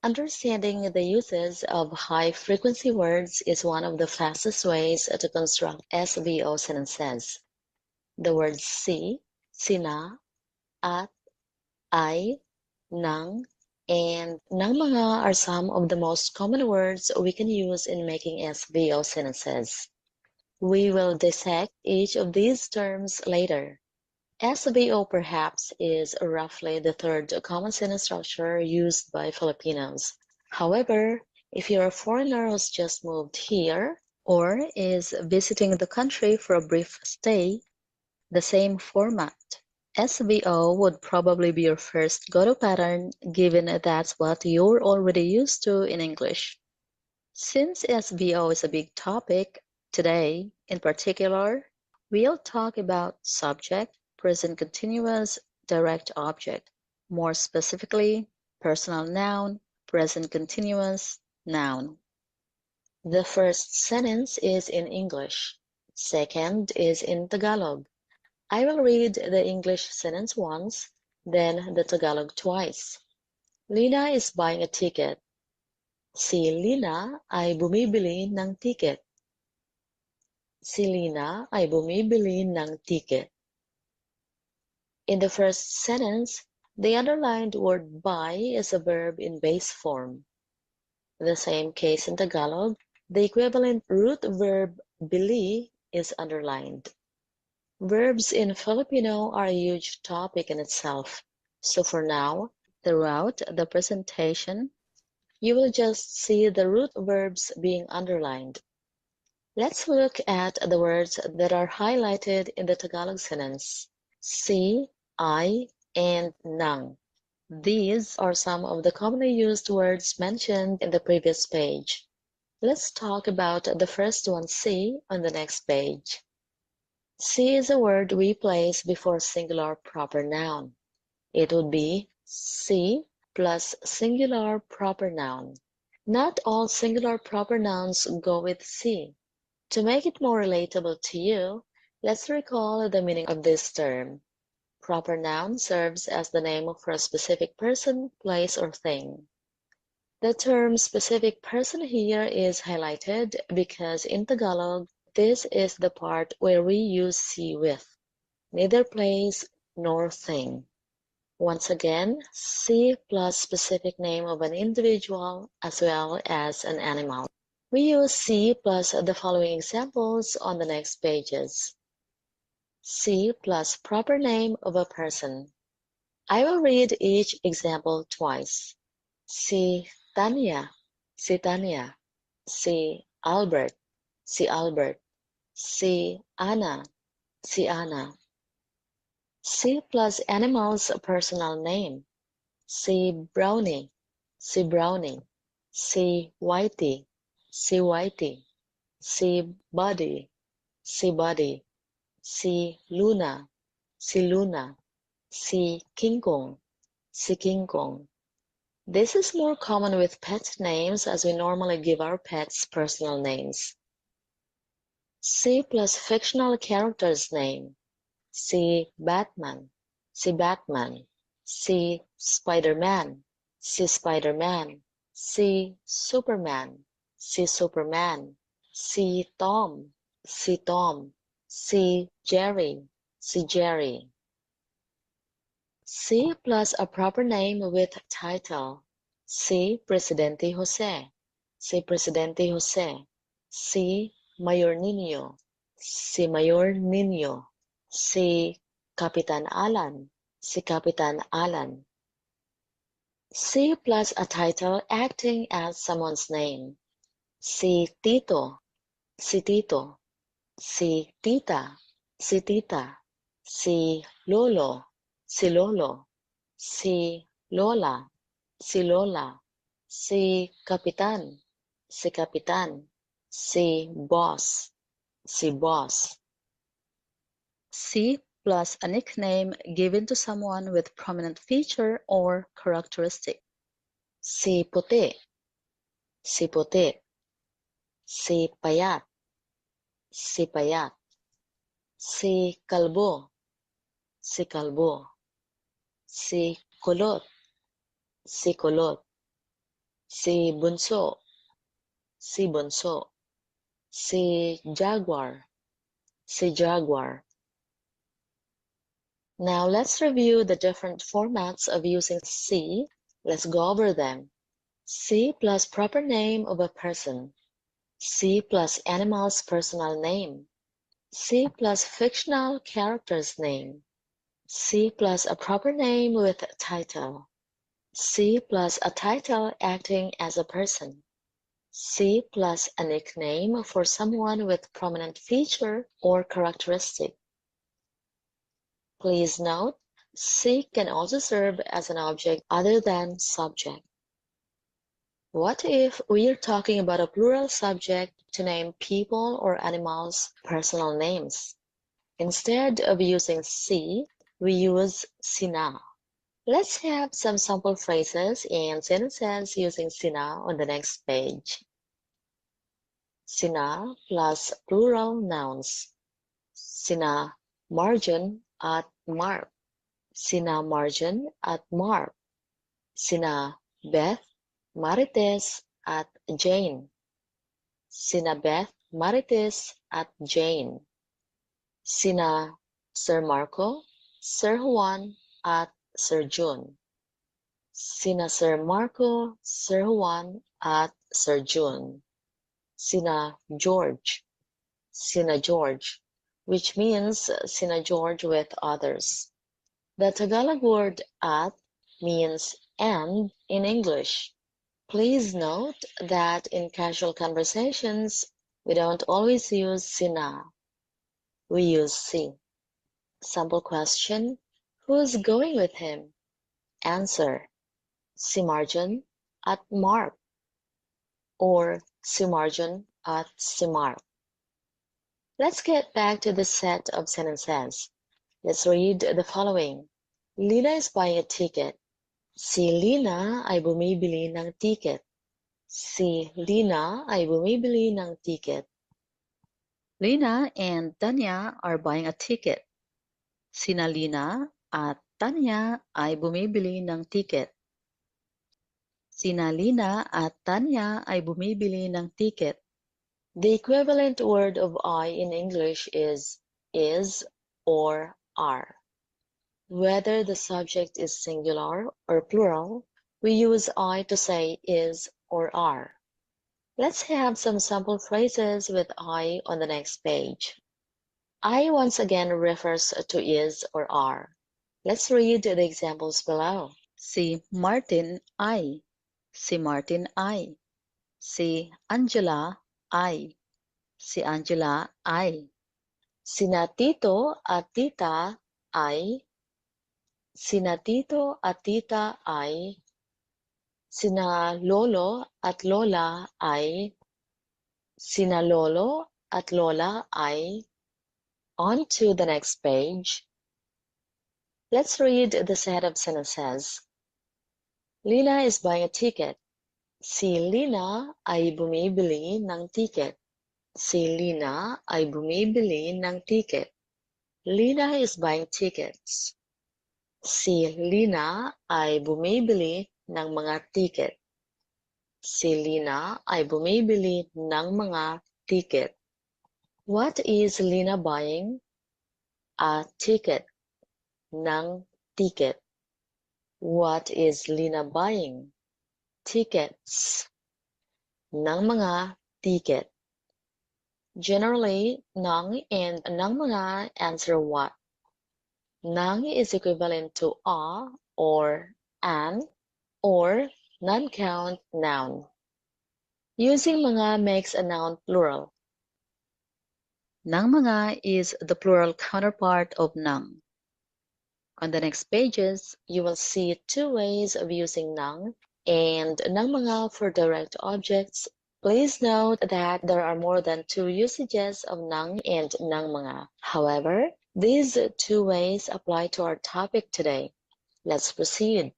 Understanding the uses of high-frequency words is one of the fastest ways to construct SVO sentences. The words si, sina, at, ay, nang, and nang mga are some of the most common words we can use in making SVO sentences. We will dissect each of these terms later. SVO perhaps is roughly the third common sentence structure used by Filipinos. However, if you're a foreigner who's just moved here or is visiting the country for a brief stay, the same format, SVO, would probably be your first go-to pattern given that's what you're already used to in English. Since SVO is a big topic, today, in particular, we'll talk about subject, present continuous, direct object. More specifically, personal noun, present continuous, noun. The first sentence is in English. Second is in Tagalog. I will read the English sentence once, then the Tagalog twice. Lina is buying a ticket. Si Lina ay bumibili ng ticket. Si Lina ay bumibili ng ticket. In the first sentence, the underlined word buy is a verb in base form. The same case in Tagalog, the equivalent root verb bili is underlined. Verbs in Filipino are a huge topic in itself, so for now, throughout the presentation, you will just see the root verbs being underlined. Let's look at the words that are highlighted in the Tagalog sentence. Si, ay, and nang. These are some of the commonly used words mentioned in the previous page. Let's talk about the first one, si, on the next page. Si is a word we place before singular proper noun. It would be si plus singular proper noun. Not all singular proper nouns go with si. To make it more relatable to you, let's recall the meaning of this term. Proper noun serves as the name for a specific person, place, or thing. The term specific person here is highlighted because in Tagalog, this is the part where we use si with, neither place nor thing. Once again, si plus specific name of an individual as well as an animal. We use si plus the following examples on the next pages. Si plus proper name of a person. I will read each example twice. Si Tanya, si Tanya. Si Albert, si Albert. Si Anna, si Anna. Si plus animal's personal name. Si Brownie, si Brownie. Si Whitey, si Whitey. Si Buddy, si Buddy. Si Luna, si Luna. Si King Kong, si King Kong. This is more common with pet names as we normally give our pets personal names. Si plus fictional character's name. Si Batman, si Batman. Si Spider-Man, si Spider-Man. Si Superman, si Superman. Si Tom, si Tom. Si Jerry, si Jerry. Si plus a proper name with title. Si Presidente Jose, si Presidente Jose. Si Mayor Nino, si Mayor Nino. Si Kapitan Alan, si Kapitan Alan. Si plus a title acting as someone's name. Si Tito, si Tito. Si Tita, si Tita. Si Lolo, si Lolo. Si Lola, si Lola. Si Kapitan, si Kapitan. Si Boss, si Boss. Si plus a nickname given to someone with prominent feature or characteristic. Si Puti, si Puti. Si Payat, si Payat. Si Kalbo, si Kalbo. Si Kulot, si Kulot. Si bunso, si bunso. Si jaguar, si jaguar. Now let's review the different formats of using si. Let's go over them. Si plus proper name of a person. Si plus animal's personal name. Si plus fictional character's name. Si plus a proper name with title. Si plus a title acting as a person. Si plus a nickname for someone with prominent feature or characteristic. Please note, si can also serve as an object other than subject. What if we are talking about a plural subject to name people or animals' personal names? Instead of using si, we use sina. Let's have some sample phrases and sentences using sina on the next page. Sina plus plural nouns. Sina Marjan at Mark. Sina Marjan at Mark. Sina Beth Marites at Jane. Sina Beth Marites at Jane. Sina Sir Marco, Sir Juan at Sir June. Sina Sir Marco, Sir Juan at Sir June. Sina George, Sina George, which means Sina George with others. The Tagalog word at means and in English. Please note that in casual conversations, we don't always use sina. We use si. Sample question, who's going with him? Answer, si Marjan at Mark or si Marjan at si Mark. Let's get back to the set of sentences. Let's read the following. Lina is buying a ticket. Si Lina ay bumibili ng ticket. Si Lina ay bumibili ng ticket. Lina and Tanya are buying a ticket. Sina Lina at Tanya ay bumibili ng ticket. Sina Lina at Tanya ay bumibili ng ticket. The equivalent word of I in English is or are. Whether the subject is singular or plural, we use I to say is or are. Let's have some sample phrases with I on the next page. I once again refers to is or are. Let's read the examples below. Si Martin ay. Si Martin ay. Si Angela ay. Si Angela ay. Sina Tito at Tita ay. Sina Tito at Tita ay. Sina Lolo at Lola ay. Sina Lolo at Lola ay. On to the next page. Let's read the set of sentences. Lina is buying a ticket. Si Lina ay bumibili ng ticket. Si Lina ay bumibili ng ticket. Lina is buying tickets. Si Lina ay bumibili ng mga ticket. Si Lina ay bumibili ng mga ticket. What is Lina buying? A ticket. Ng ticket. What is Lina buying? Tickets. Ng mga ticket. Generally, ng and ng mga answer what? Ng is equivalent to a or an or non-count noun. Using mga makes a noun plural. Ng mga is the plural counterpart of ng. On the next pages, you will see two ways of using ng and ng mga for direct objects. Please note that there are more than two usages of ng and ng mga. However, these two ways apply to our topic today. Let's proceed.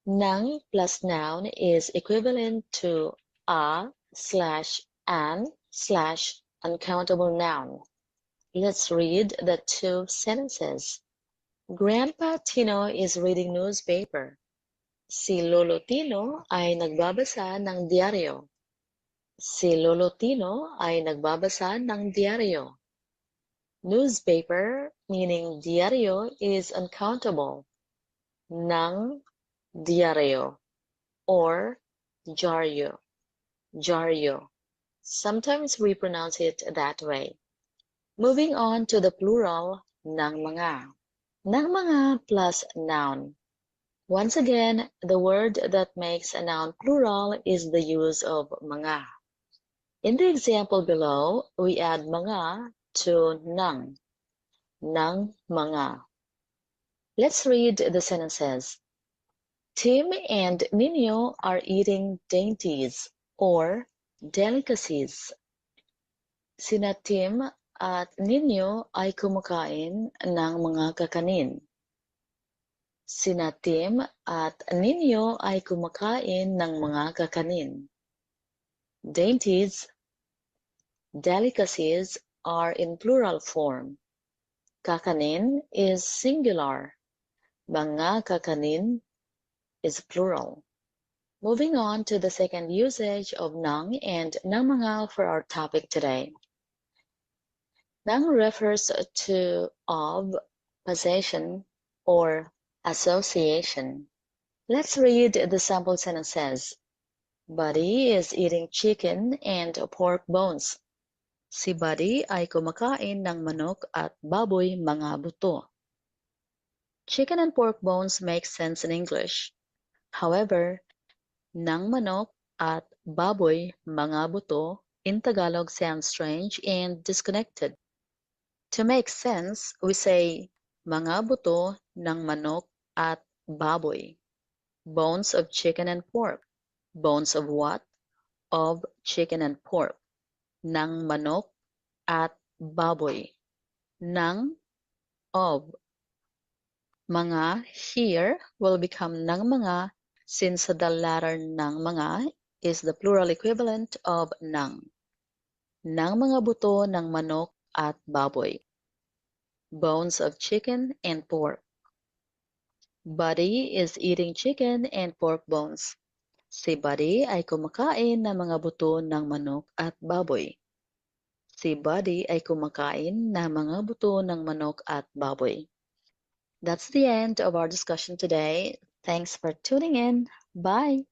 Ng plus noun is equivalent to a/an/uncountable noun. Let's read the two sentences. Grandpa Tino is reading newspaper. Si Lolo Tino ay nagbabasa ng diaryo. Si Lolo Tino ay nagbabasa ng diaryo. Newspaper, meaning diaryo, is uncountable. Ng diaryo or jaryo. Jaryo. Sometimes we pronounce it that way. Moving on to the plural, ng mga. Ng mga plus noun. Once again, the word that makes a noun plural is the use of mga. In the example below, we add mga to ng. Ng mga. Let's read the sentences. Tim and Nino are eating dainties or delicacies. Sina Tim at Nino ay kumakain ng mga kakanin. Sina Tim at Nino ay kumakain ng mga kakanin. Dainties, delicacies are in plural form. Kakanin is singular. Mga kakanin is plural. Moving on to the second usage of ng and ng mga for our topic today. Ng refers to of, possession, or association. Let's read the sample sentences. Buddy is eating chicken and pork bones. Si Buddy ay kumakain ng manok at baboy mga buto. Chicken and pork bones make sense in English. However, ng manok at baboy mga buto in Tagalog sounds strange and disconnected. To make sense, we say mga buto ng manok at baboy. Bones of chicken and pork. Bones of what? Of chicken and pork. Ng manok at baboy. Ng of. Mga here will become ng mga since the latter ng mga is the plural equivalent of ng. Ng mga buto ng manok at baboy. Bones of chicken and pork. Buddy is eating chicken and pork bones. Si Buddy ay kumakain ng mga buto ng manok at baboy. Si Buddy ay kumakain ng mga buto ng manok at baboy. That's the end of our discussion today. Thanks for tuning in. Bye!